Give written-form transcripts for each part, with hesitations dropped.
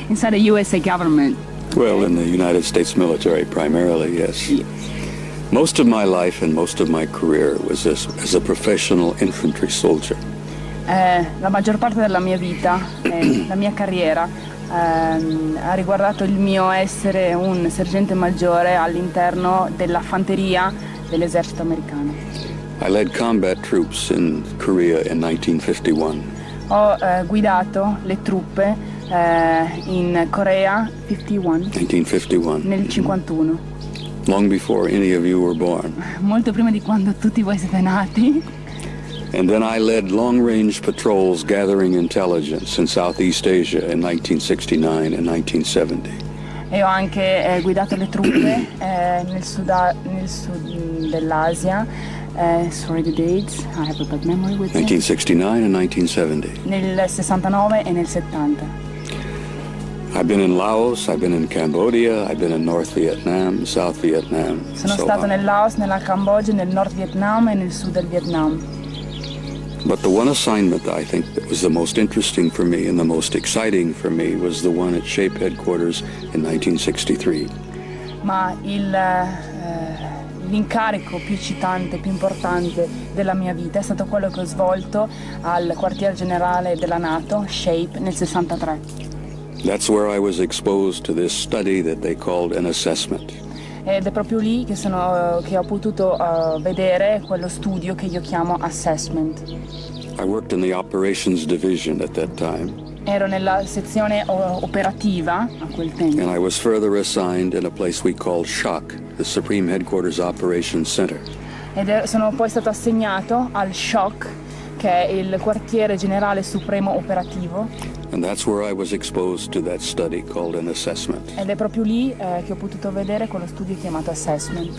inside the USA government. Well, in the United States military primarily, yes. Most of my life and most of my career was as a professional infantry soldier. La maggior parte della mia vita, la mia carriera, ha riguardato il mio essere un sergente maggiore all'interno della fanteria dell'esercito americano. I led combat troops in Korea in 1951. Ho guidato le truppe in Corea 1951. Nel 51. Long before any of you were born. Molto prima di quando tutti voi siete nati. And then I led long-range patrols gathering intelligence in Southeast Asia in 1969 and 1970. E ho anche guidato le truppe nel sud dell'Asia. Sorry the dates, I have a bad memory with 1969 and 1970. Nel 69 e nel 70. I've been in Laos, I've been in Cambodia, I've been in North Vietnam, South Vietnam. Sono stato nel Laos, nella Cambogia, nel Nord Vietnam e nel sud del Vietnam. But the one assignment that I think that was the most interesting for me and the most exciting for me was the one at SHAPE headquarters in 1963. Ma l'incarico più eccitante, più importante della mia vita è stato quello che ho svolto al quartier generale della NATO, SHAPE, nel 63. That's where I was exposed to this study that they called an assessment. Ed è proprio lì che ho potuto vedere quello studio che io chiamo assessment. I worked in the operations division at that time. Ero nella sezione operativa a quel tempo. And I was further assigned in a place we called SHOC, the Supreme Headquarters Operations Center. Sono poi stato assegnato al SHOC, che è il quartiere generale supremo operativo. And that's where I was exposed to that study called an assessment. Ed è proprio lì che ho potuto vedere quello studio chiamato assessment.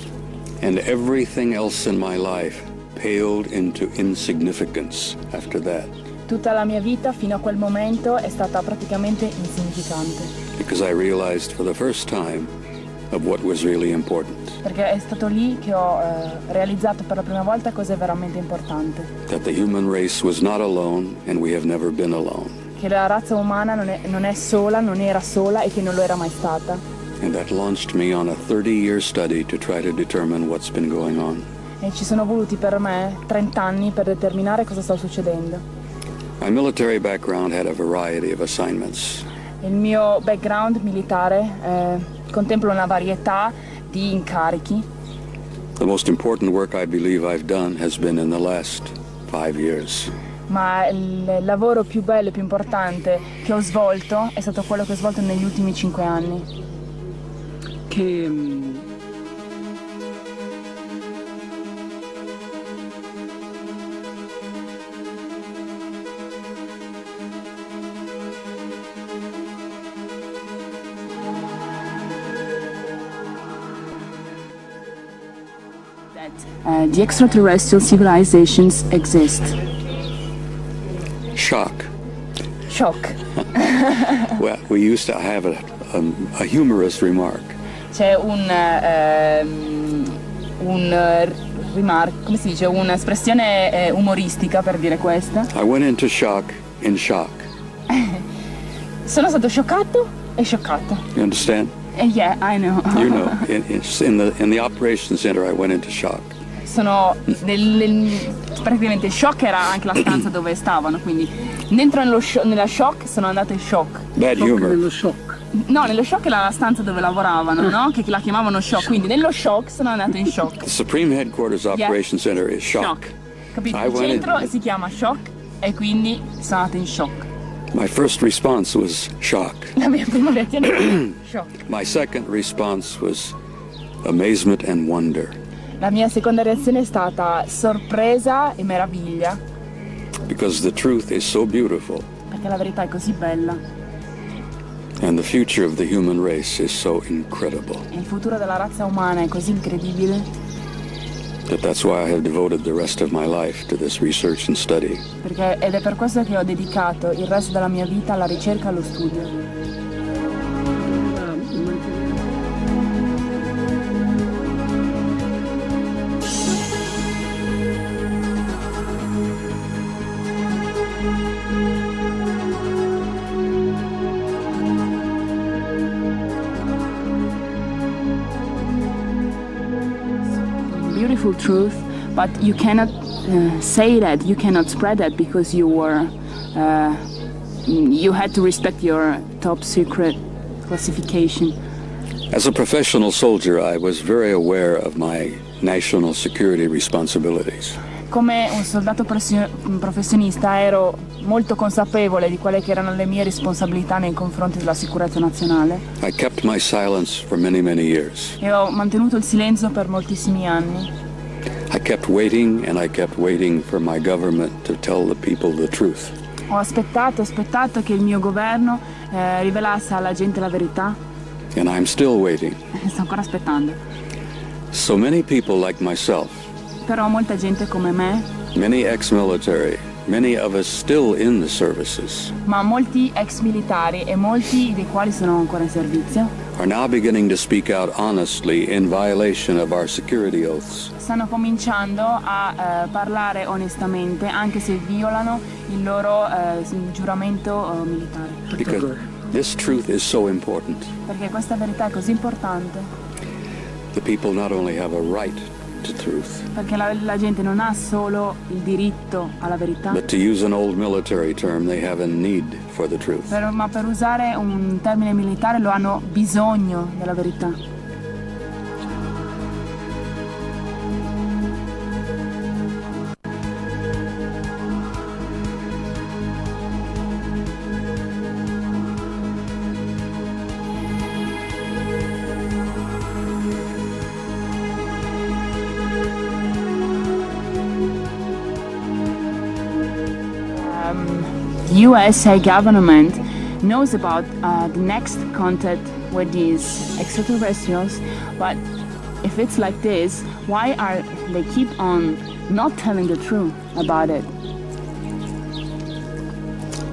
And everything else in my life paled into insignificance after that. Tutta la mia vita fino a quel momento è stata praticamente insignificante. Because I realized for the first time of what was really important. Perché è stato lì che ho realizzato per la prima volta cosa è veramente importante. That the human race was not alone and we have never been alone. Che la razza umana non è sola, non era sola e che non lo era mai stata. And that launched me on a 30-year study to try to determine what's been going on. E ci sono voluti per me 30 anni per determinare cosa sta succedendo. My military background had a variety of assignments. Il mio background militare contempla una varietà di incarichi. The most important work I believe I've done has been in the last 5 years. Ma il lavoro più bello e più importante che ho svolto è stato quello che ho svolto negli ultimi 5 anni. The extraterrestrial civilizations exist. Shock. Shock. Well, we used to have a humorous remark. C'è come si dice, un'espressione umoristica per dire questo. I went into shock in shock. Sono stato scioccato e scioccato. You understand? Yeah, I know. You know, in the operations center I went into shock. Praticamente shock era anche la stanza dove stavano, quindi dentro nella shock sono andato in shock. Bad humor. Nello shock. No, nello shock era la stanza dove lavoravano, no? Che la chiamavano shock, quindi nello shock sono andato in shock. The Supreme Headquarters Operations Center is shock. Capito? Il centro si chiama shock e quindi sono andato in shock. My first response was shock. La mia prima reazione era shock. My second response was amazement and wonder. La mia seconda reazione è stata sorpresa e meraviglia. Because the truth is so beautiful. Perché la verità è così bella. And the future of the human race is so incredible. E il futuro della razza umana è così incredibile. That's why I have devoted the rest of my life to this research and study. Ed è per questo che ho dedicato il resto della mia vita alla ricerca e allo studio. beautiful truth, but you cannot say that, you cannot spread that because you had to respect your top secret classification. As a professional soldier, I was very aware of my national security responsibilities. Come un soldato professionista ero molto consapevole di quelle che erano le mie responsabilità nei confronti della sicurezza nazionale. I kept my silence for many, many years. E ho mantenuto il silenzio per moltissimi anni. I kept waiting and I kept waiting for my government to tell the people the truth. Ho aspettato che il mio governo rivelasse alla gente la verità. And I'm still waiting. Sto ancora aspettando. So many people like myself, Però molta gente come me, many ex-military, many of us still in the services, ma molti ex militari e molti dei quali sono ancora in servizio, are now beginning to speak out honestly in violation of our security oaths. stanno cominciando a parlare onestamente anche se violano il loro giuramento militare. Because this truth is so important. Perché questa verità è così importante. The people not only have a right to truth, Perché la gente non ha solo il diritto alla verità, but to use an old military term, they have a need for the truth. ma per usare un termine militare lo hanno bisogno della verità. The USA government knows about the next contact with these extraterrestrials, but if it's like this, why are they keep on not telling the truth about it?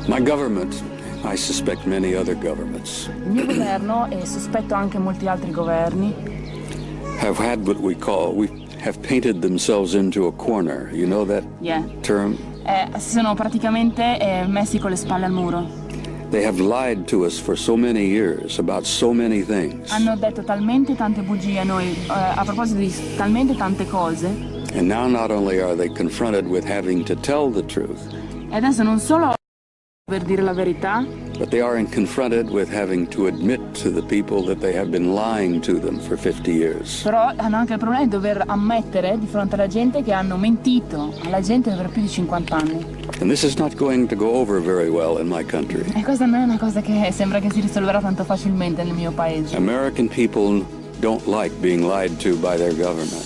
My government, I suspect many other governments, Il mio governo, e sospetto anche molti altri governi, have had what we have painted themselves into a corner. You know that term? si sono praticamente messi con le spalle al muro. They have lied to us for so many years about so many things. Hanno detto talmente tante bugie a noi a proposito di talmente tante cose. And now not only are they confronted with having to tell the truth, E adesso non solo per dire la verità, but they are confronted with having to admit to the people that they have been lying to them for 50 years. però hanno anche il problema di dover ammettere di fronte alla gente che hanno mentito alla gente per più di 50 anni. And this is not going to go over very well in my country. E questa non è una cosa che sembra che si risolverà tanto facilmente nel mio paese. American people don't like being lied to by their government.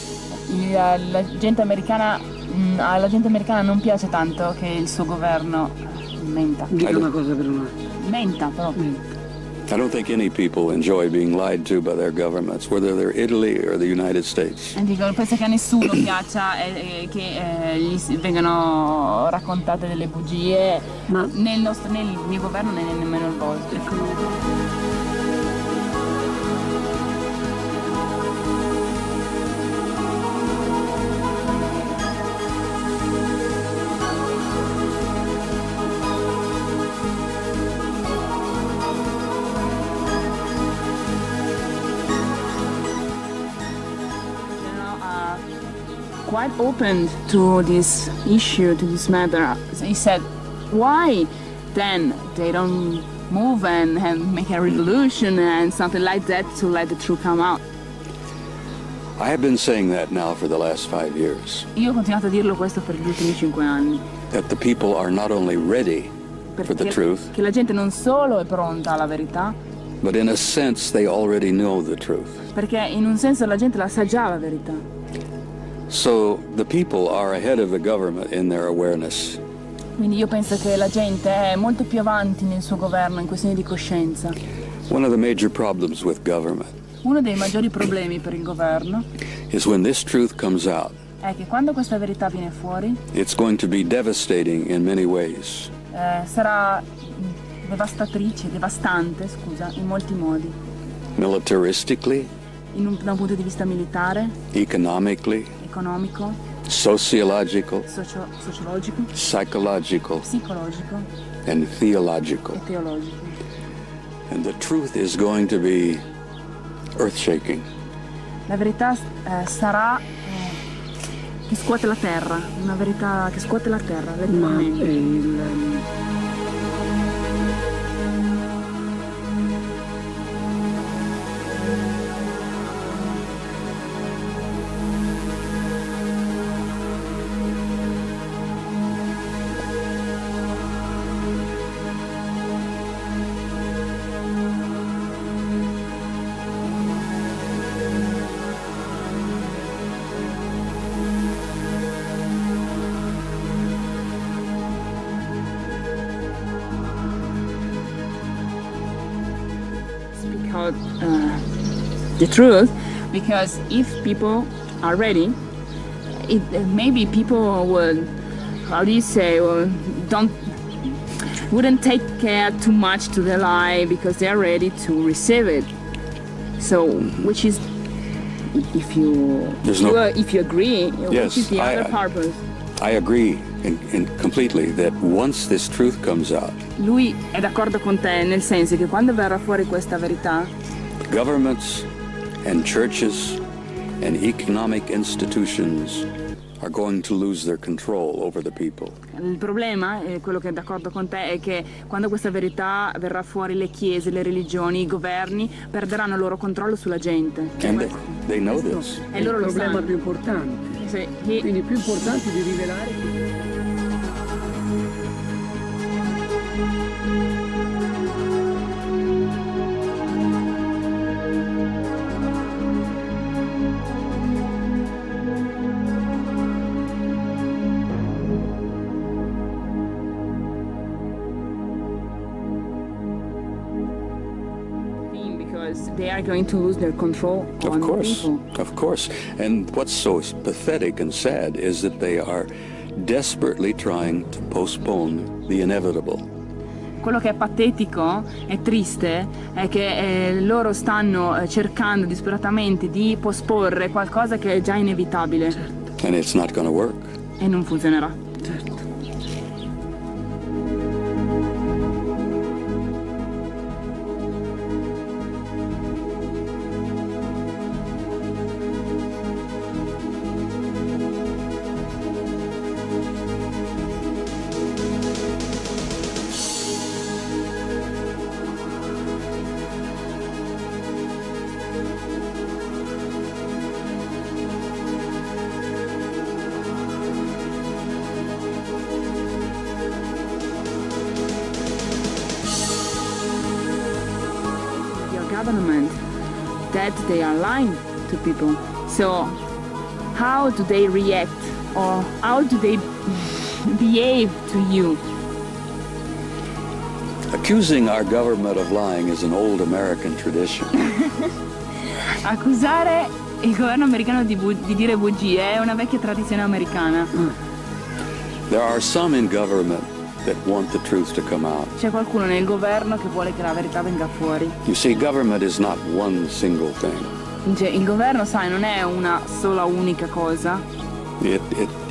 La gente americana, alla gente americana non piace tanto che il suo governo menta. Dica una cosa per una. Menta proprio. I don't think any people enjoy being lied to by their governments, whether they're Italy or the United States. E dico, penso che a nessuno piaccia che gli vengano raccontate delle bugie, Ma nel mio governo né nemmeno il vostro. Quite open to this issue, to this matter. He said, why then they don't move and make a revolution and something like that to let the truth come out? I have been saying that now for the last 5 years, Io ho continuato a dirlo questo per gli ultimi 5 anni. that the people are not only ready for the truth, Che la gente non solo è pronta alla verità, but in a sense they already know the truth. perché in un senso la gente la sa già la verità. So the people are ahead of the government in their awareness. Quindi io penso che la gente è molto più avanti nel suo governo in questioni di coscienza. One of the major problems with government Uno dei maggiori problemi per il governo is when this truth comes out, è che quando questa verità viene fuori it's going to be devastating in many ways. sarà devastante, in molti modi. Militaristically, Da un punto di vista militare, economically, economico, sociological, sociologico, psychological, psicologico and theological. e teologico. And the truth is going to be earth-shaking. La verità sarà che scuote la terra, una verità che scuote la terra, Ma letteralmente. Speak out the truth, because if people are ready, maybe people would, how do you say, wouldn't take care too much to the lie because they are ready to receive it. So, which is, if you agree, Yes, which is the other purpose. I agree completely that once this truth comes out, Lui è d'accordo con te nel senso che quando verrà fuori questa verità, governments and churches and economic institutions are going to lose their control over the people. il problema, quello che è d'accordo con te, è che quando questa verità verrà fuori, le chiese, le religioni, i governi perderanno il loro controllo sulla gente. And they know this. E loro il lo problema sanno. più importante. Sì, Quindi più importante di rivelare. because they are going to lose their control on the people. Of course. And what's so pathetic and sad is that they are desperately trying to postpone the inevitable. Quello che è patetico e triste è che loro stanno cercando disperatamente di posporre qualcosa che è già inevitabile. And it's not going to work. E non funzionerà. Certo. Government that they are lying to people. So how do they react, or how do they behave to you? Accusing our government of lying is an old American tradition. Accusare il governo americano di dire bugie è una vecchia tradizione americana. There are some in government that want the truth to come out. C'è qualcuno nel governo che vuole che la verità venga fuori. You see, government is not one single thing. Il governo, sai, non è una sola unica cosa, It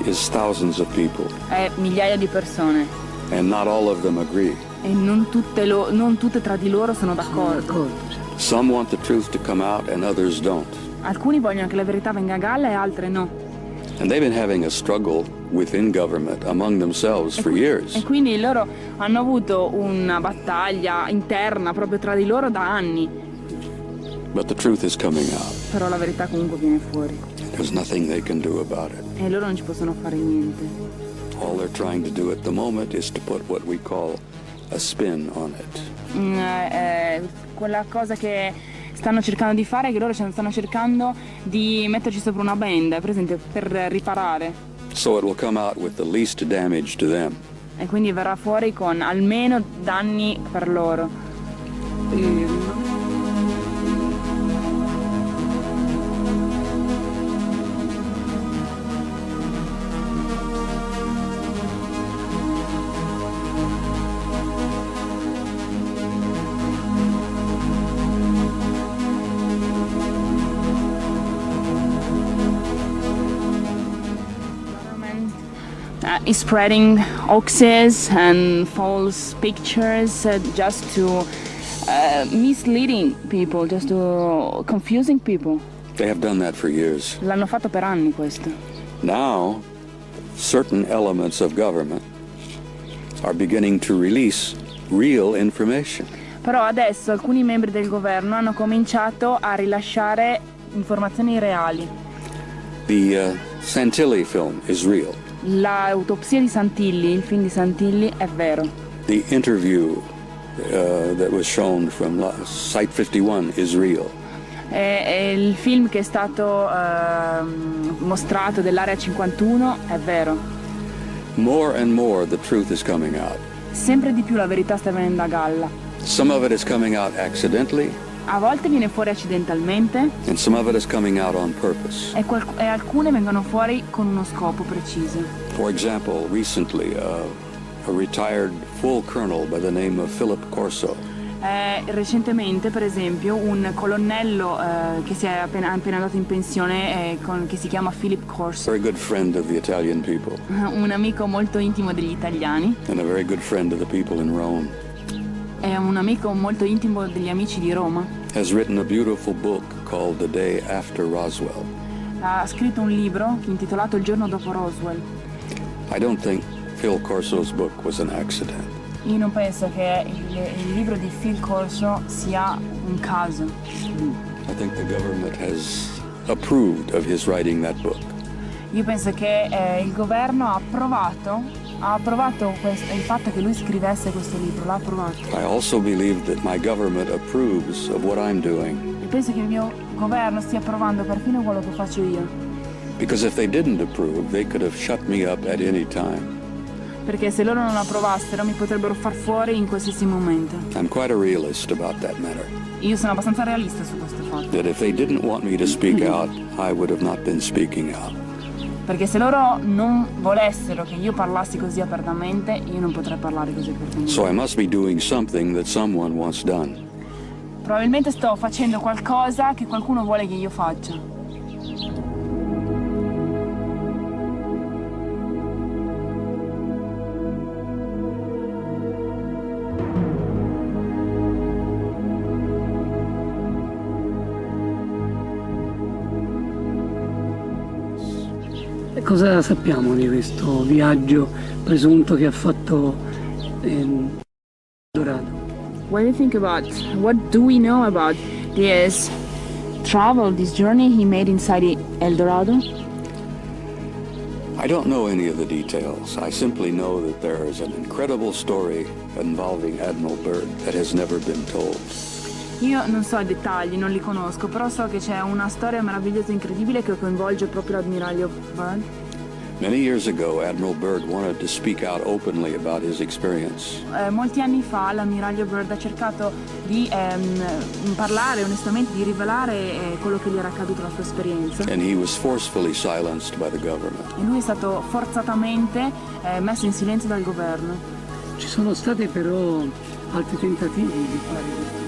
is thousands of people, è migliaia di persone and not all of them agree. e non tutte tra di loro sono d'accordo. Some want the truth to come out and others don't. Alcuni vogliono che la verità venga a galla e altre no. And they've been having a struggle within government among themselves for years. E quindi loro hanno avuto una battaglia interna proprio tra di loro da anni. But the truth is coming out. Però la verità comunque viene fuori. There's nothing they can do about it. E loro non ci possono fare niente. All they're trying to do at the moment is to put what we call a spin on it. Quella cosa che stanno cercando di fare è che loro stanno cercando di metterci sopra una benda, presente, per riparare. So it will come out with the least damage to them. E quindi verrà fuori con almeno danni per loro. Is spreading hoaxes and false pictures just to misleading people, just to confusing people. They have done that for years. L'hanno fatto per anni questo. Now, certain elements of government are beginning to release real information. Però adesso alcuni membri del governo hanno cominciato a rilasciare informazioni reali. The Santilli film is real. L'autopsia di Santilli, il film di Santilli, è vero. The interview that was shown from Site 51 is real. E il film che è stato mostrato dell'Area 51 è vero. More and more the truth is coming out. Sempre di più la verità sta venendo a galla. Some of it is coming out accidentally, A volte viene fuori accidentalmente and some of it is coming out on purpose. e alcune vengono fuori con uno scopo preciso. For example, recently, a retired full colonel by the name of Philip Corso Recentemente, per esempio, un colonnello che si è appena andato in pensione, che si chiama Philip Corso, very good friend of the Italian people un amico molto intimo degli italiani, and a very good friend of the people in Rome, è un amico molto intimo degli amici di Roma. has written a beautiful book called The Day After Roswell. Ha scritto un libro intitolato Il giorno dopo Roswell. I don't think Phil Corso's book was an accident. Io non penso che il libro di Phil Corso sia un caso. I think the government has approved of his writing that book. Io penso che il governo ha approvato il fatto che lui scrivesse questo libro, l'ha approvato. I also believe that my government approves of what I'm doing, E penso che il mio governo stia approvando perfino quello che faccio io. because if they didn't approve, they could have shut me up at any time. Perché se loro non approvassero mi potrebbero far fuori in qualsiasi momento. I'm quite a realist about that matter. Io sono abbastanza realista su questo fatto. That if they didn't want me to speak out, I would have not been speaking out. Perché se loro non volessero che io parlassi così apertamente, io non potrei parlare così apertamente. So I must be doing something that someone wants done. Probabilmente sto facendo qualcosa che qualcuno vuole che io faccia. E cosa sappiamo di questo viaggio presunto che ha fatto Dorado? What do you think about, what do we know about this travel, this journey he made inside El Dorado? I don't know any of the details. I simply know that there is an incredible story involving Admiral Byrd that has never been told. Io non so i dettagli, non li conosco, però so che c'è una storia meravigliosa e incredibile che coinvolge proprio l'ammiraglio Byrd. Many years ago, Admiral Byrd wanted to speak out openly about his experience. Molti anni fa l'ammiraglio Byrd ha cercato di parlare onestamente, di rivelare quello che gli era accaduto, la sua esperienza. And he was forcefully silenced by the government. E lui è stato forzatamente messo in silenzio dal governo. Ci sono stati però altri tentativi di fare questo.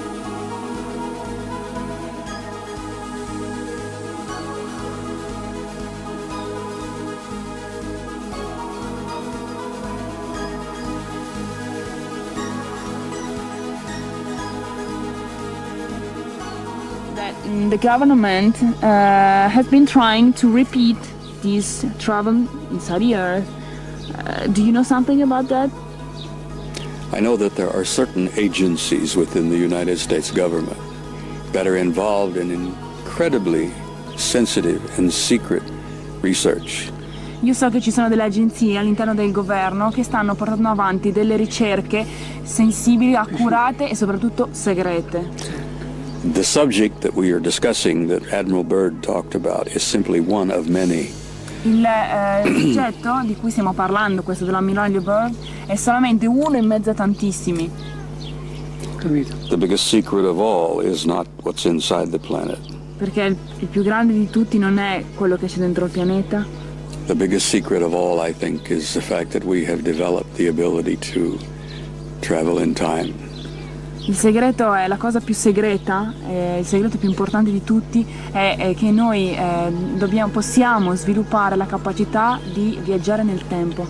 The government has been trying to repeat this travel inside the earth. Do you know something about that? I know that there are certain agencies within the United States government that are involved in incredibly sensitive and secret research. Io so che ci sono delle agenzie all'interno del governo che stanno portando avanti delle ricerche sensibili, accurate e soprattutto segrete. The subject that we are discussing, that Admiral Byrd talked about, is simply one of many. Il soggetto di cui stiamo parlando, questo dell'ammiraglio Byrd, è solamente uno in mezzo a tantissimi. Capito? The biggest secret of all is not what's inside the planet. Perché il più grande di tutti non è quello che c'è dentro il pianeta. The biggest secret of all, I think, is the fact that we have developed the ability to travel in time. Il segreto è la cosa più segreta, il segreto più importante di tutti è che noi possiamo sviluppare la capacità di viaggiare nel tempo.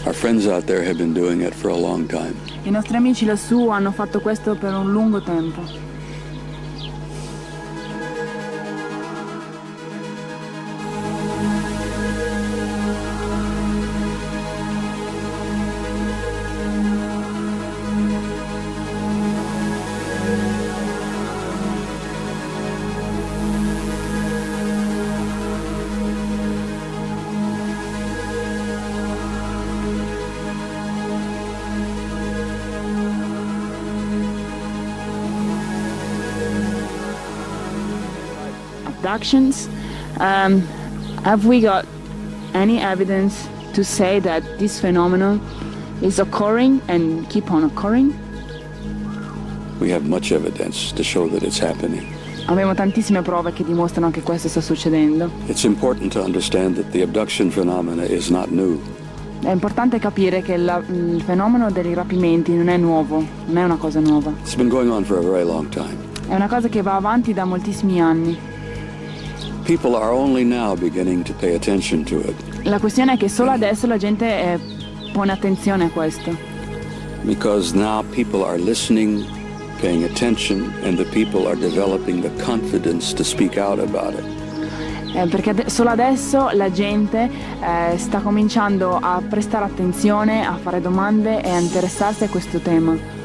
Our friends out there have been doing it for a long time. I nostri amici lassù hanno fatto questo per un lungo tempo. abductions. Have we got any evidence to say that this phenomenon is occurring and keep on occurring? We have much evidence to show that it's happening. Abbiamo tantissime prove che dimostrano che questo sta succedendo. It's important to understand that the abduction phenomena is not new. È importante capire che il fenomeno dei rapimenti non è nuovo, non è una cosa nuova. It's been going on for a very long time. È una cosa che va avanti da moltissimi anni. People are only now beginning to pay attention to it. La questione è che solo adesso la gente pone attenzione a questo. Because now people are listening, paying attention, and the people are developing the confidence to speak out about it. Perché solo adesso la gente sta cominciando a prestare attenzione, a fare domande e a interessarsi a questo tema.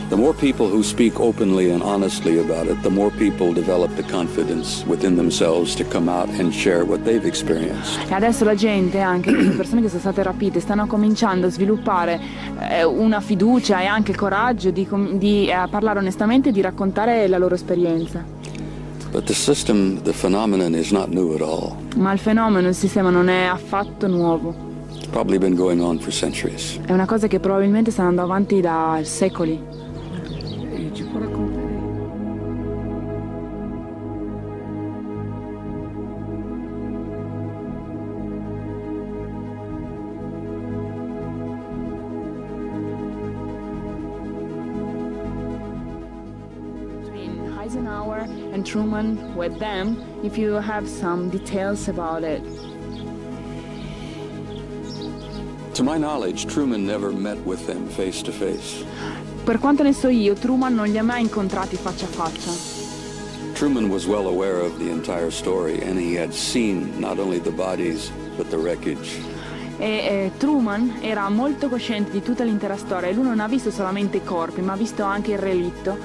The more people who speak openly and honestly about it, the more people develop the confidence within themselves to come out and share what they've experienced. E adesso la gente, anche le persone che sono state rapite, stanno cominciando a sviluppare una fiducia e anche il coraggio di parlare onestamente e di raccontare la loro esperienza. But the system, the phenomenon is not new at all. Ma il fenomeno, il sistema non è affatto nuovo. It's probably been going on for centuries. È una cosa che probabilmente sta andando avanti da secoli. Ci può raccontare? Between Eisenhower and Truman, with them, if you have some details about it. To my knowledge, Truman never met with them face to face. Per quanto ne so io, Truman non li ha mai incontrati faccia a faccia. Truman was well aware of the entire story, and he had seen not only the bodies, but the wreckage. Truman era molto cosciente di tutta l'intera storia e lui non ha visto solamente i corpi, ma ha visto anche il relitto.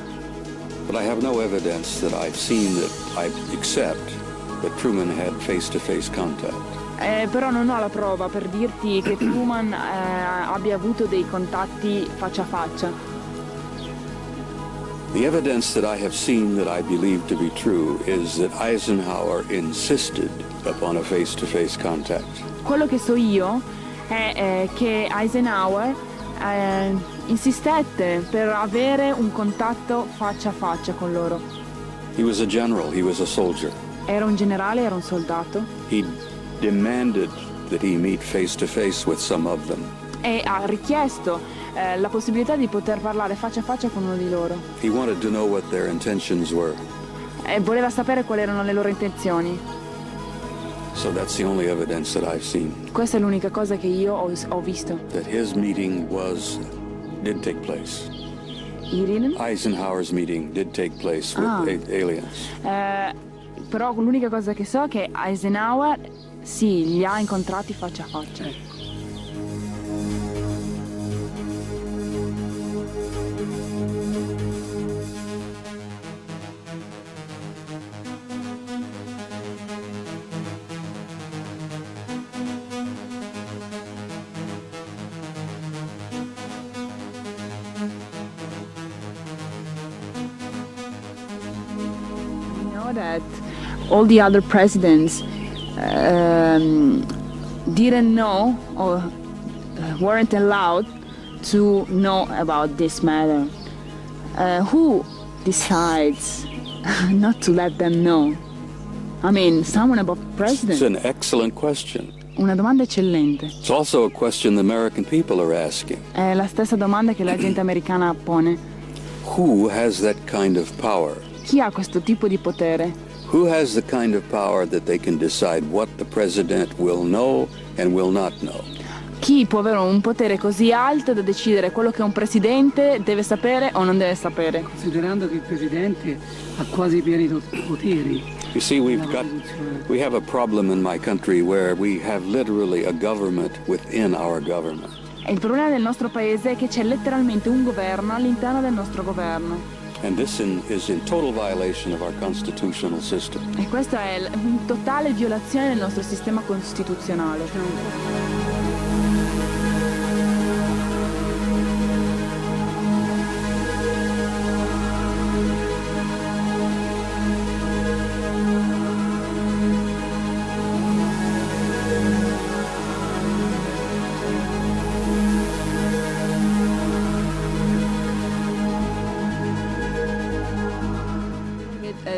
But I have no evidence that I've seen that I accept that Truman had face-to-face contact. Però non ho la prova per dirti che Truman abbia avuto dei contatti faccia a faccia. The evidence that I have seen that I believe to be true is that Eisenhower insisted upon a face-to-face contact. Quello che so io è che Eisenhower insistette per avere un contatto faccia a faccia con loro. He was a general, he was a soldier. Era un generale, era un soldato. He demanded that he meet face-to-face with some of them. E ha richiesto la possibilità di poter parlare faccia a faccia con uno di loro. He wanted to know what their intentions were. E voleva sapere quali erano le loro intenzioni. So that's the only evidence that I've seen. Questa è l'unica cosa che io ho visto. That his meeting did take place. Irene? Eisenhower's meeting did take place with aliens. Però l'unica cosa che so è che Eisenhower sì, li ha incontrati faccia a faccia. That all the other presidents didn't know or weren't allowed to know about this matter. Who decides not to let them know? I mean, someone above president. It's an excellent question. Una domanda eccellente. It's also a question the American people are asking. È la stessa domanda che la gente americana pone. Who has that kind of power? Chi ha questo tipo di potere? Who has the kind of power that they can decide what the president will know and will not know? Chi può avere un potere così alto da decidere quello che un presidente deve sapere o non deve sapere? Considerando che il presidente ha quasi pieni poteri. You see, we have a problem in my country where we have literally a government within our government. E il problema del nostro paese è che c'è letteralmente un governo all'interno del nostro governo. And this is in total violation of our constitutional system. E questa è una totale violazione del nostro sistema costituzionale.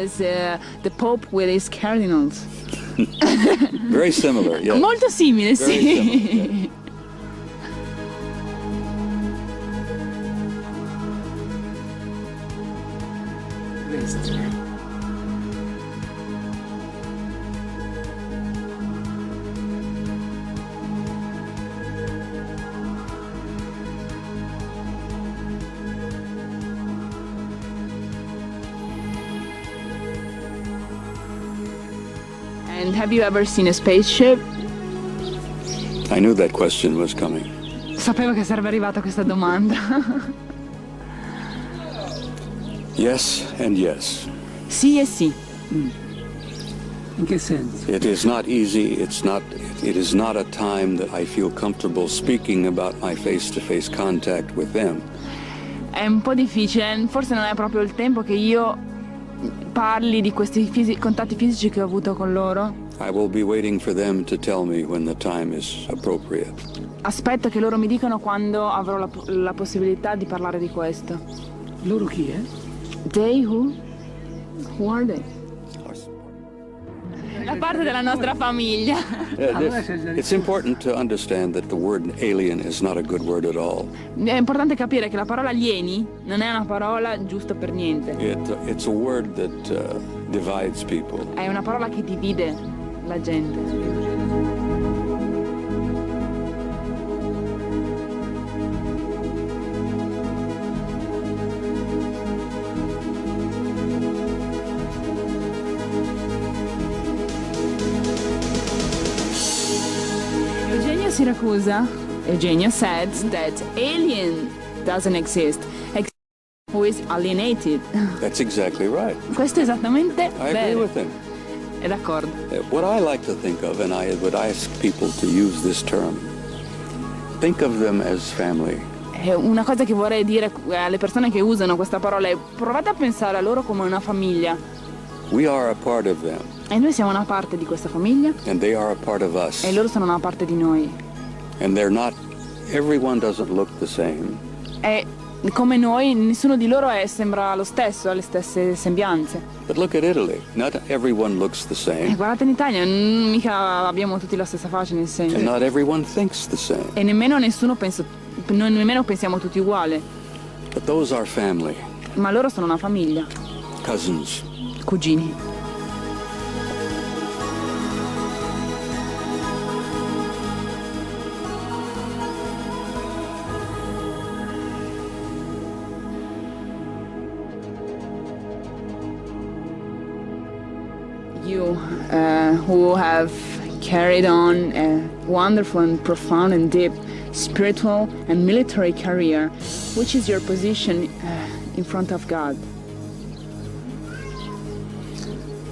as the Pope with his cardinals. Very similar, yes. Molto simile, Very sì. similar, yes. Questo. And have you ever seen a spaceship? I knew that question was coming. Sapevo che sarebbe arrivata questa domanda. Yes and yes. Sì e sì. In che senso? It is not easy. It is not a time that I feel comfortable speaking about my face-to-face contact with them. È un po' difficile, forse non è proprio il tempo che io parli di questi contatti fisici che ho avuto con loro. I will be waiting for them to tell me when the time is appropriate. Aspetto che loro mi dicano quando avrò la possibilità di parlare di questo. Loro chi è? They who? Who are they? La parte della nostra famiglia. It's important to understand that the word alien is not a good word at all. È importante capire che la parola alieni non è una parola giusta per niente. It's a word that divides people. È una parola che divide la gente. Eugenio said that alien doesn't exist, who is alienated. That's exactly right. Questo è esattamente I agree vero. with him. È d'accordo. What I like to think of, and I would ask people to use this term, think of them as family. Una cosa che vorrei dire alle persone che usano questa parola è: provate a pensare a loro come una famiglia. We are a part of them. E noi siamo una parte di questa famiglia. And they are a part of us. E loro sono una parte di noi. And everyone doesn't look the same. E come noi, nessuno di loro sembra lo stesso, ha le stesse sembianze. But look at Italy. Not everyone looks the same. Guardate in Italia, mica abbiamo tutti la stessa faccia, nel senso. And not everyone thinks the same. E nemmeno noi nemmeno pensiamo tutti uguali. But those are family. Ma loro sono una famiglia. Cousins. Cugini. You who have carried on a wonderful and profound and deep spiritual and military career, which is your position in front of God?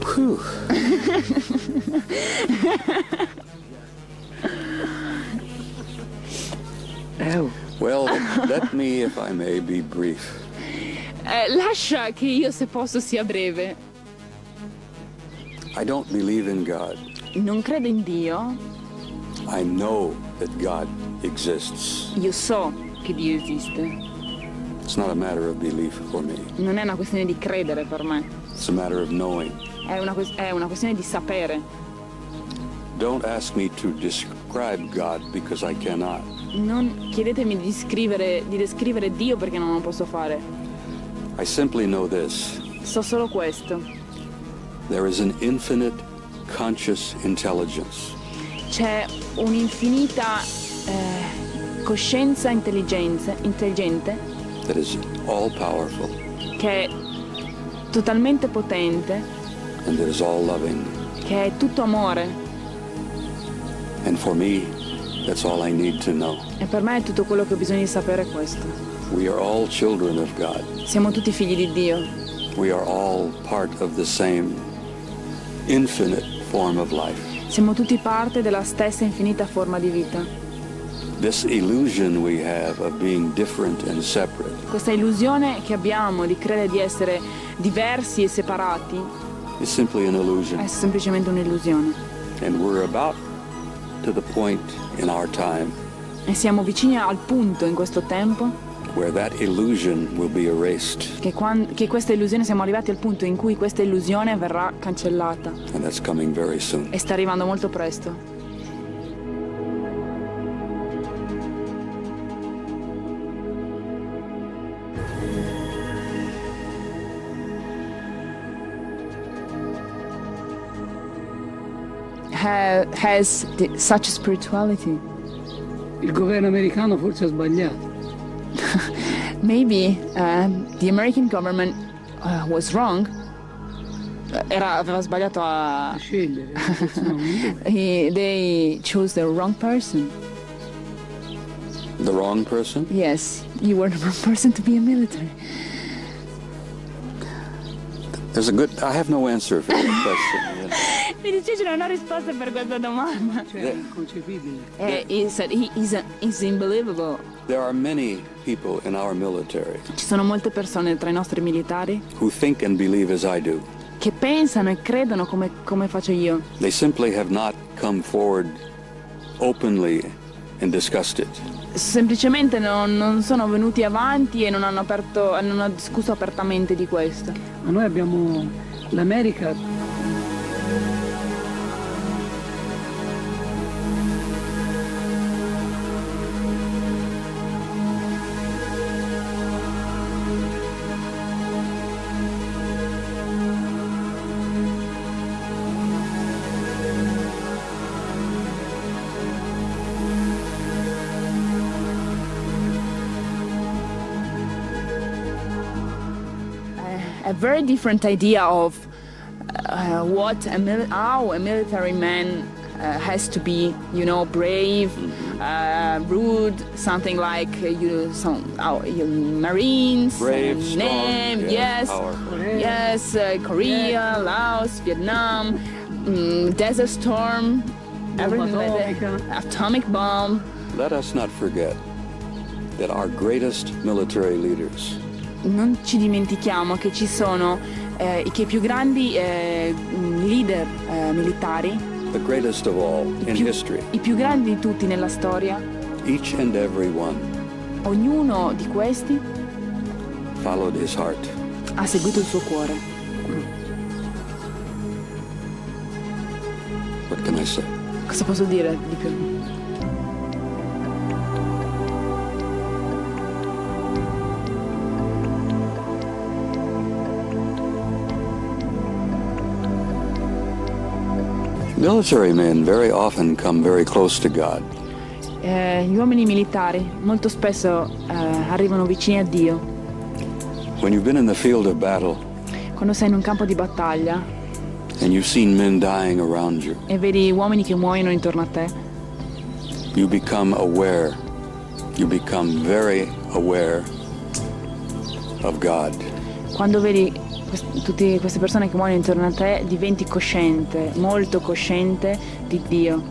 Whew. Well, let me, if I may, be brief. Lascia che io, se posso, sia breve. I don't believe in God. Non credo in Dio. I know that God exists. Io so che Dio esiste. It's not a matter of belief for me. Non è una questione di credere per me. It's a matter of knowing. È una questione di sapere. Don't ask me to describe God because I cannot. Non chiedetemi di descrivere Dio, perché non lo posso fare. I simply know this. So solo questo. There is an infinite conscious intelligence. C'è un'infinita coscienza intelligente That is all powerful. Che è totalmente potente. And that is all loving. Che è tutto amore. And for me, that's all I need to know. E per me è tutto quello che ho bisogno di sapere, questo. We are all children of God. Siamo tutti figli di Dio. We are all part of the same infinite form of life. Siamo tutti parte della stessa infinita forma di vita. This illusion we have of being different and separate Questa illusione che abbiamo di credere di essere diversi e separati is simply an illusion. è semplicemente un'illusione. And we're about to the point in our time E siamo vicini al punto in questo tempo where that illusion will be erased. Che questa illusione, siamo arrivati al punto in cui questa illusione verrà cancellata. And that's coming very soon. E sta arrivando molto presto. Has such spirituality. Il governo americano forse ha sbagliato. Maybe the American government was wrong. Aveva sbagliato a Scegliere. They chose the wrong person. The wrong person? Yes, you were the wrong person to be a military. I have no answer for that question. Mi dice non ho risposta per questa domanda. Cioè, è inconcepibile. He said he's unbelievable. There are many people in our military Ci sono molte persone tra i nostri militari who think and believe as I do. che pensano e credono come faccio io. They simply have not come forward openly and discussed it. Semplicemente non sono venuti avanti e non hanno discusso apertamente di questo. Ma noi abbiamo l'America. A very different idea of how a military man has to be, brave, rude, something like Marines, brave, strong, yes, powerful. Yes, Korea, Laos, Vietnam, Desert Storm, everything like that. Atomic bomb. Let us not forget that our greatest military leaders Non ci dimentichiamo che ci sono che i più grandi leader militari, the greatest of all in history, i più grandi di tutti nella storia, each and every one ognuno di questi followed his heart. ha seguito il suo cuore. What can I say? Cosa posso dire di più? Military men very often come very close to God. Gli uomini militari molto spesso arrivano vicini a Dio. When you've been in the field of battle Quando sei in un campo di battaglia and you've seen men dying around you, e vedi uomini che muoiono intorno a te, you become very aware of God. quando vedi tutte queste persone che muoiono intorno a te, diventi cosciente, molto cosciente di Dio.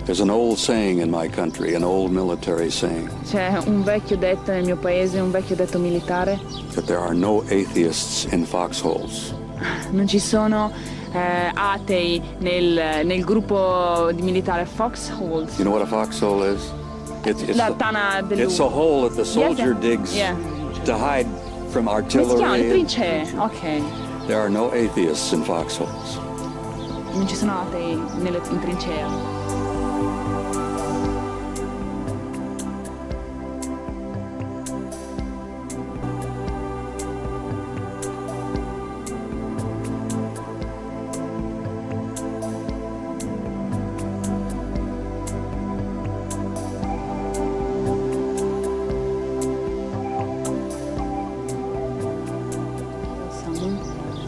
There's an old saying in my country, an old military saying, C'è un vecchio detto nel mio paese, un vecchio detto militare: that there are no atheists in foxholes. non ci sono atei nel gruppo di militare Foxholes. You know what a foxhole is? La tana del It's a hole that the soldier Yeah, digs yeah. to hide from Come si chiamano? Le artillery. trincee? Ok. There are no atheists in foxholes. Non ci sono atei in trincea.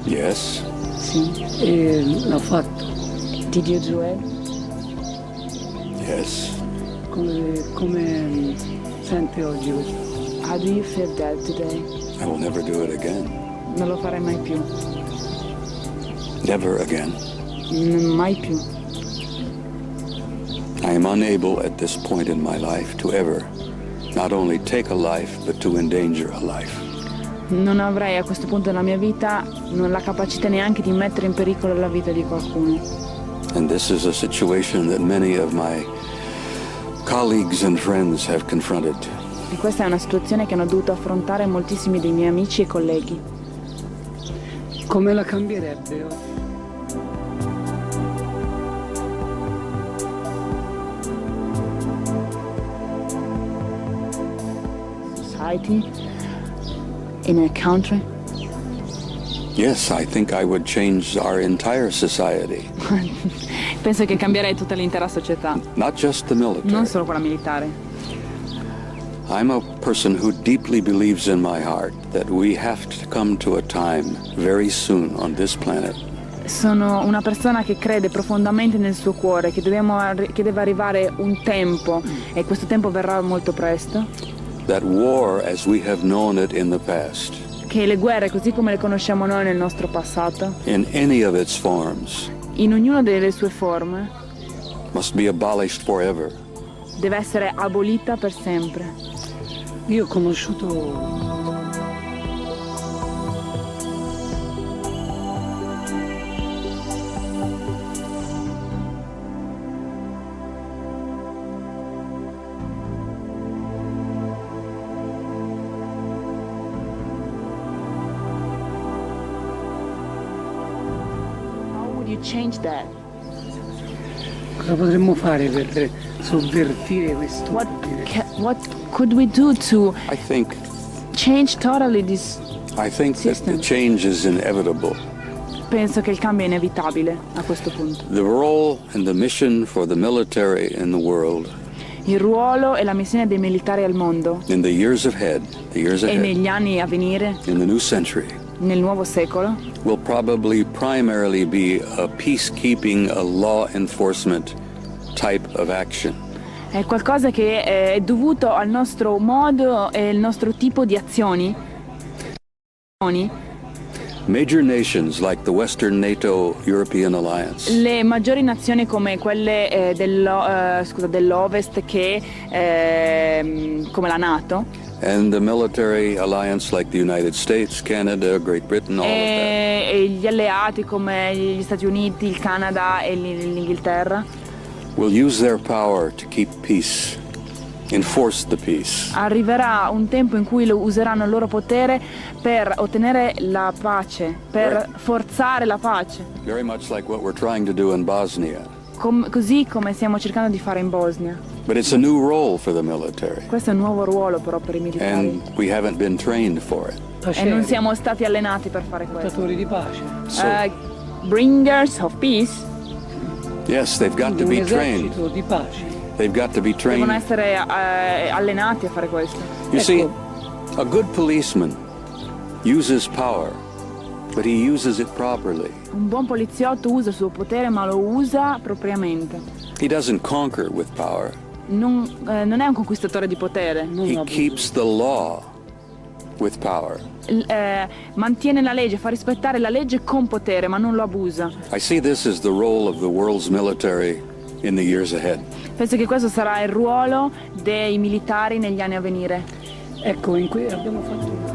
Yes. Sì. E l'ha fatto. Did you do it? Yes. Come sente oggi questo? How do you feel that today? I will never do it again. Non lo farei mai più. Never again. Mai più. I am unable at this point in my life to ever not only take a life, but to endanger a life. Non avrei a questo punto della mia vita la capacità neanche di mettere in pericolo la vita di qualcuno. And this is a situation that many of my colleagues and friends have confronted. E questa è una situazione che hanno dovuto affrontare moltissimi dei miei amici e colleghi. Come la cambierebbe? Society, in a country. Yes, I think I would change our entire society, Penso che cambierei tutta l'intera società, not just the military. non solo quella militare. I'm a person who deeply believes in my heart that we have to come to a time very soon on this planet Sono una persona che crede profondamente nel suo cuore che deve arrivare un tempo, e questo tempo verrà molto presto, that war as we have known it in the past, che le guerre così come le conosciamo noi nel nostro passato, in any of its forms, in ognuna delle sue forme, must be abolished forever. deve essere abolita per sempre. Io ho conosciuto How would you change that? cosa potremmo fare per sovvertire questo What, ordine. what could we do to I think change totally this? that System. the change is inevitable. Penso che il cambio è inevitabile a questo punto. The role and the mission for the military in the world Il ruolo e la missione dei militari al mondo in the years ahead, e negli anni a venire, in the new century, nel nuovo secolo, will probably primarily be a peacekeeping, a law enforcement type of action. è qualcosa che è dovuto al nostro modo e al nostro tipo di azioni. Major nations like the Western NATO European Alliance Le maggiori nazioni come quelle dell'Ovest come la NATO and the military alliance like the United States, Canada, Great Britain, all of that, e gli alleati come gli Stati Uniti, il Canada e l'Inghilterra will use their power to keep peace, enforce the peace. arriverà un tempo in cui useranno il loro potere per ottenere la pace, per Right. forzare la pace, Very much like what we're trying to do in Bosnia. così come stiamo cercando di fare in Bosnia. But it's a new role for the military, Questo è un nuovo ruolo però per i militari and we haven't been trained for it. e non siamo stati allenati per fare questo. portatori di pace. So, Bringers of peace yes, they've got to Un be trained. esercito di pace. They've got to be devono trained. essere allenati a fare questo. You see, a good policeman uses power, but he uses it properly. Un buon poliziotto usa il suo potere ma lo usa propriamente. He doesn't conquer with power. Non è un conquistatore di potere. He keeps the law with power. Mantiene la legge, fa rispettare la legge con potere ma non lo abusa. I see this as the role of the world's military in the years ahead. Penso che questo sarà il ruolo dei militari negli anni a venire. Ecco, abbiamo fatto una...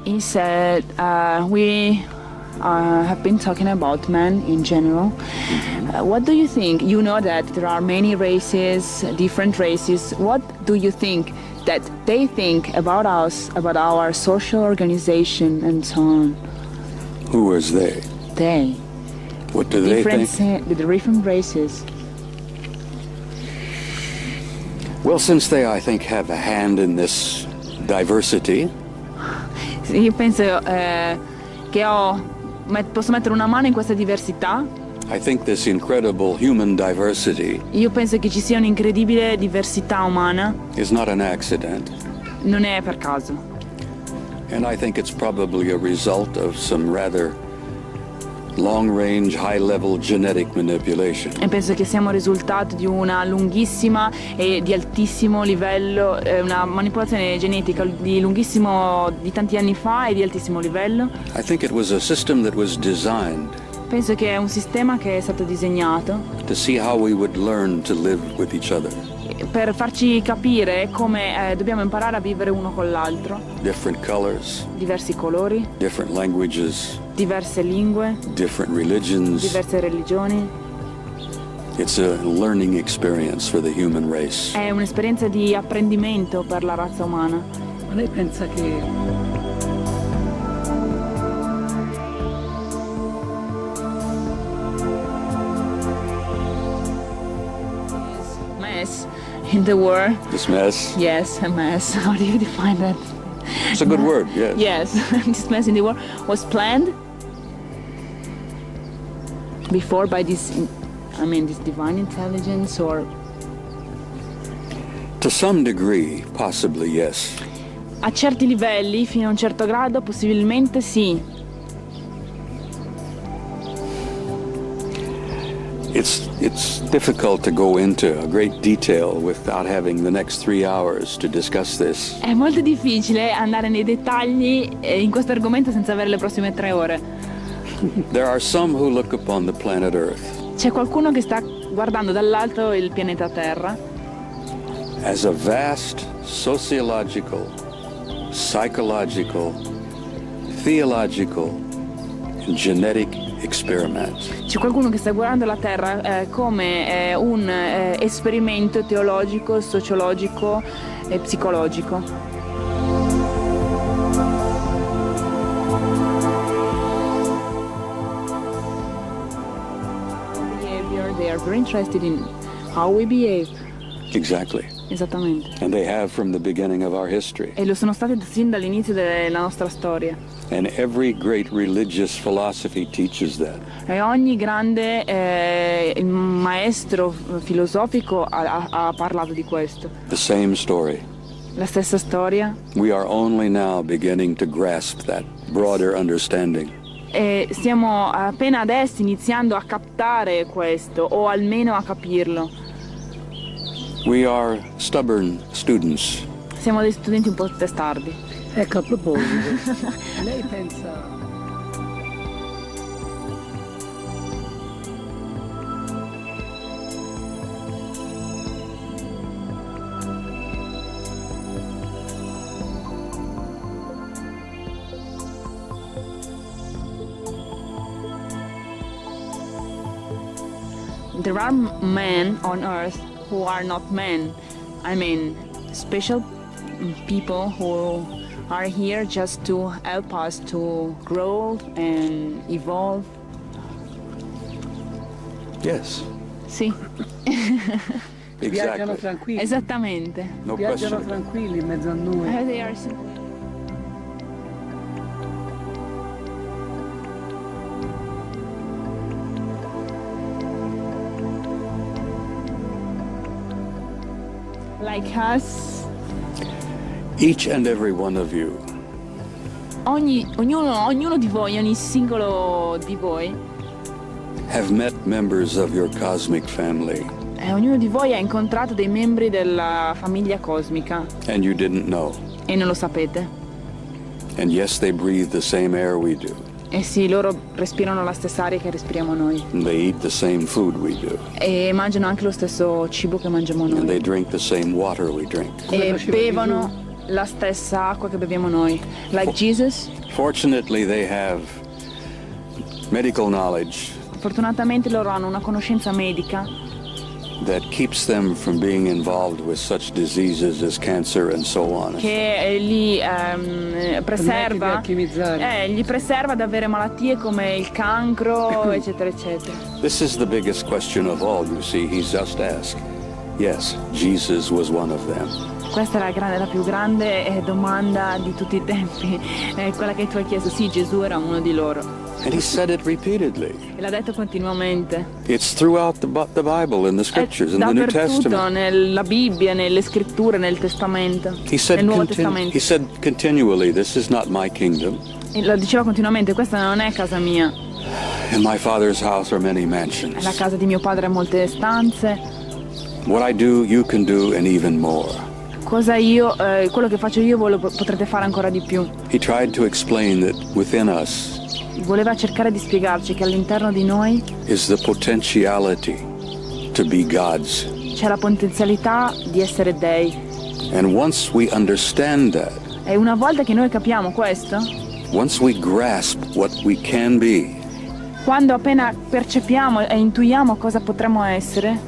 He said, we have been talking about men in general. What do you think? You know that there are many races, different races. What do you think that they think about us, about our social organization and so on? Who was they? They. What do they think? The different races. Well, since they, I think, have a hand in this diversity, Io penso che posso mettere una mano in questa diversità. I think this incredible human diversity Io penso che ci sia un'incredibile diversità umana, is not an accident. non è per caso. And I think it's probably a result of some rather long-range, high-level genetic manipulation. E penso che siamo il risultato di una lunghissima e di altissimo livello, una manipolazione genetica di tanti anni fa e di altissimo livello. I think it was a system that was designed Penso che è un sistema che è stato disegnato to see how we would learn to live with each other. per farci capire come dobbiamo imparare a vivere uno con l'altro. Different colors, Diversi colori, different languages, diverse lingue, different religions. diverse religioni. It's a learning experience for the human race. È un'esperienza di apprendimento per la razza umana. Ma lei pensa che Mess in the war. This mess, Yes, a mess. How do you define that? it's a good word, yes. Yes, this mess in the war was planned before by this divine intelligence, or To some degree, possibly yes. a certi livelli, fino a un certo grado, possibilmente sì. It's difficult to go into a great detail without having the next 3 hours to discuss this. È molto difficile andare nei dettagli in questo argomento senza avere le prossime 3 ore. There are some who look upon the planet Earth C'è qualcuno che sta guardando dall'alto il pianeta Terra as a vast sociological, psychological, theological, and genetic experiment. C'è qualcuno che sta guardando la Terra come un esperimento teologico, sociologico e psicologico. Behavior, they are very interested in how we behave. Exactly. Esattamente. And they have from the beginning of our history. E lo sono state sin dall'inizio della nostra storia. And every great religious philosophy teaches that. E ogni grande maestro filosofico ha parlato di questo. The same story. La stessa storia. We are only now beginning to grasp that broader understanding. E stiamo appena adesso iniziando a captare questo, o almeno a capirlo. We are stubborn students. Siamo dei studenti un po' testardi. ecco, a proposito, lei pensa There are men on earth who are not men. I mean, special people who are here just to help us to grow and evolve. Yes, Sì, viaggiano exactly. tranquilli, esattamente. No viaggiano question. tranquilli in mezzo a noi. They are like us. Each and every one of you Ognuno di voi, ogni singolo di voi, have met members of your cosmic family, ognuno di voi ha incontrato dei membri della famiglia cosmica and you didn't know. e non lo sapete. And yes, they breathe the same air we do, E sì, loro respirano la stessa aria che respiriamo noi and they eat the same food we do, e mangiano anche lo stesso cibo che mangiamo and they noi drink the same water we drink. e faceva bevono la stessa acqua che beviamo noi. Like Jesus, Fortunately, they have medical knowledge fortunatamente loro hanno una conoscenza medica that keeps them from being involved with such diseases as cancer and so on. che li preserva, alchimizzare. gli preserva da avere malattie come il cancro, eccetera, eccetera. This is the biggest question of all, you see. He's just asked. Yes, Jesus was one of them. Questa è la più grande domanda di tutti i tempi, quella che tu hai chiesto. Sì, Gesù era uno di loro And he said it repeatedly. e l'ha detto continuamente. It's throughout the Bible, in the scriptures, in the New Dappertutto, Testament. nella Bibbia, nelle scritture, nel Testamento, nel Nuovo Testamento. he said continually, this is not my kingdom. E lo diceva continuamente, questa non è casa mia. In my Father's house are many mansions. Nella casa di mio padre ha molte stanze. What I do, you can do, and even more. Quello che faccio io potrete fare ancora di più. He tried to explain that within us Voleva cercare di spiegarci che all'interno di noi is the potentiality to be God's. c'è la potenzialità di essere dei. And once we understand that, E una volta che noi capiamo questo, once we grasp what we can be, quando appena percepiamo e intuiamo cosa potremmo essere,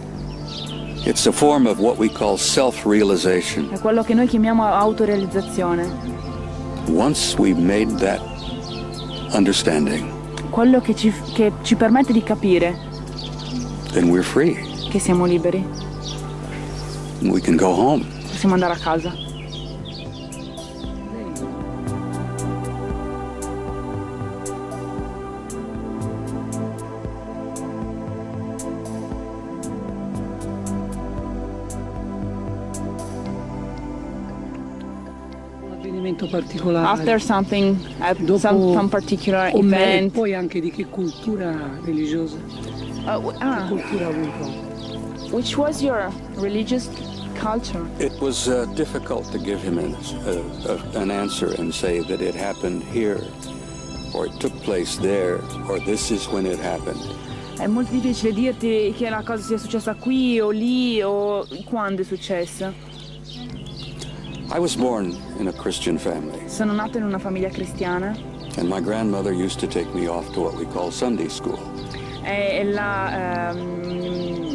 it's a form of what we call self-realization. è quello che noi chiamiamo autorealizzazione. Once we've made that understanding, Quello che ci permette di capire then we're free. che siamo liberi. We can go home. Possiamo andare a casa. Un avvenimento particolare. After something, at Dopo some particular o me- e event. poi anche di che cultura religiosa, che cultura ha avuto. Which was your religious culture? It was difficult to give him an answer and say that it happened here, or it took place there, or this is when it happened. È molto difficile dirti che la cosa sia successa qui o lì o quando è successa. I was born in a Christian family, Sono nato in una famiglia cristiana and my grandmother used to take me off to what we call Sunday school. e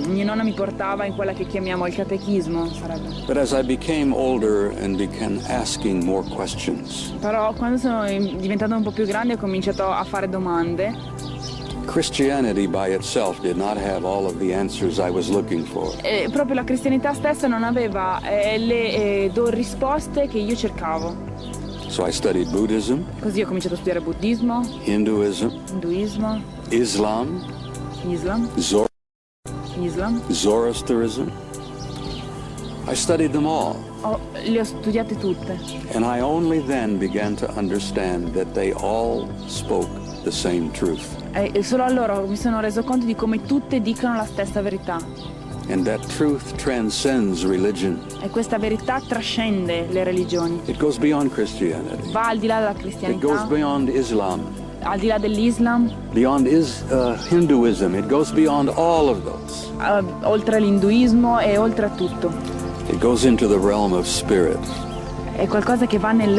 mia nonna mi portava in quella che chiamiamo il catechismo, sarebbe. But as I became older and began asking more questions, Però quando sono diventato un po' più grande ho cominciato a fare domande. Christianity by itself did not have all of the answers I was looking for. E proprio la cristianità stessa non aveva le risposte che io cercavo. So I studied Buddhism, Così ho cominciato a studiare buddismo, Hinduism, induismo, Islam, Islam, Zoroastrianism. I studied them all, le ho studiate tutte. and I only then began to understand that they all spoke the same truth, E solo allora mi sono reso conto di come tutte dicono la stessa verità. and that truth transcends religion. E questa verità trascende le religioni. It goes beyond Christianity. Va al di là della It goes cristianità, beyond Islam, al di là dell'Islam, beyond Hinduism. It goes beyond all of those. oltre l'induismo e oltre a tutto. It goes into the realm of spirit. È qualcosa che va nel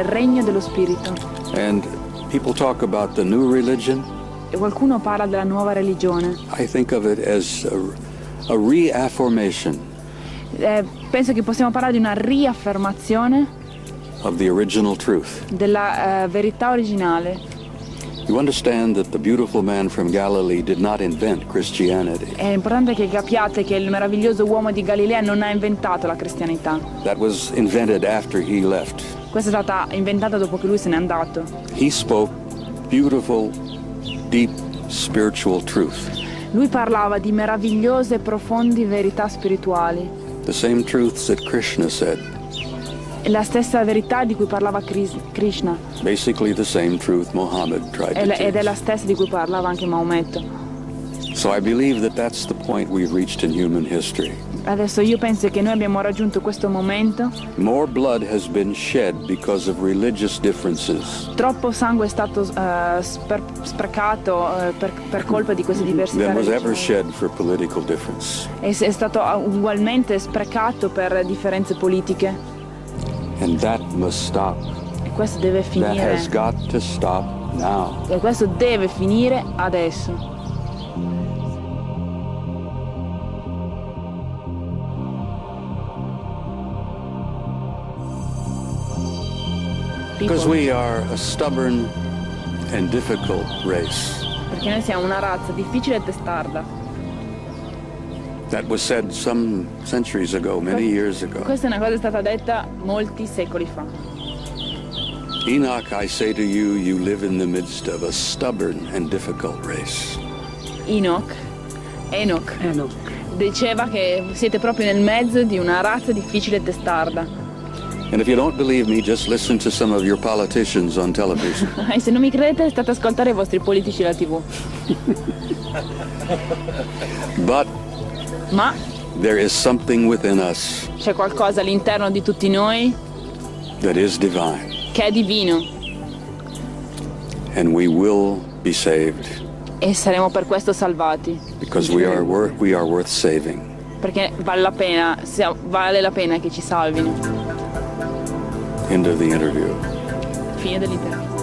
regno dello spirito. And people talk about the new religion. E qualcuno parla della nuova religione. I think of it as a reaffirmation Penso che possiamo parlare di una riaffermazione of the original truth. della verità originale. You understand that the beautiful man from Galilee did not invent Christianity. È importante che capiate che il meraviglioso uomo di Galilea non ha inventato la cristianità. That was invented after he left. Questa è stata inventata dopo che lui se n'è andato. He spoke beautiful, deep spiritual truth. Lui parlava di meravigliose e profondi verità spirituali. The same truths that Krishna said. La stessa verità di cui parlava Krishna. Basically the same truth Muhammad tried to Ed è la teach. stessa di cui parlava anche Maometto. So I believe that that's the point we've reached in human history. Adesso io penso che noi abbiamo raggiunto questo momento. More blood has been shed because of religious differences Troppo sangue è stato sprecato per colpa di queste diversità than was ever religiose. shed for political difference. È stato ugualmente sprecato per differenze politiche. And that must stop. E questo deve That finire. has got to stop now. E questo deve finire adesso. Because we are a stubborn and difficult race. Perché noi siamo una razza difficile e testarda. That was said some centuries ago, many years ago. Questa è una cosa che è stata detta molti secoli fa. Enoch, I say to you, you live in the midst of a stubborn and difficult race. Enoch No. diceva che siete proprio nel mezzo di una razza difficile e testarda. And if you don't believe me, just listen to some of your politicians on television. E se non mi credete, state a ascoltare i vostri politici alla TV. Ma there is something within us c'è qualcosa all'interno di tutti noi that is divine. che è divino. And we will be saved. E saremo per questo salvati. Because we are worth saving. Perché vale la pena che ci salvino. End of the interview. Fine dell'intervista.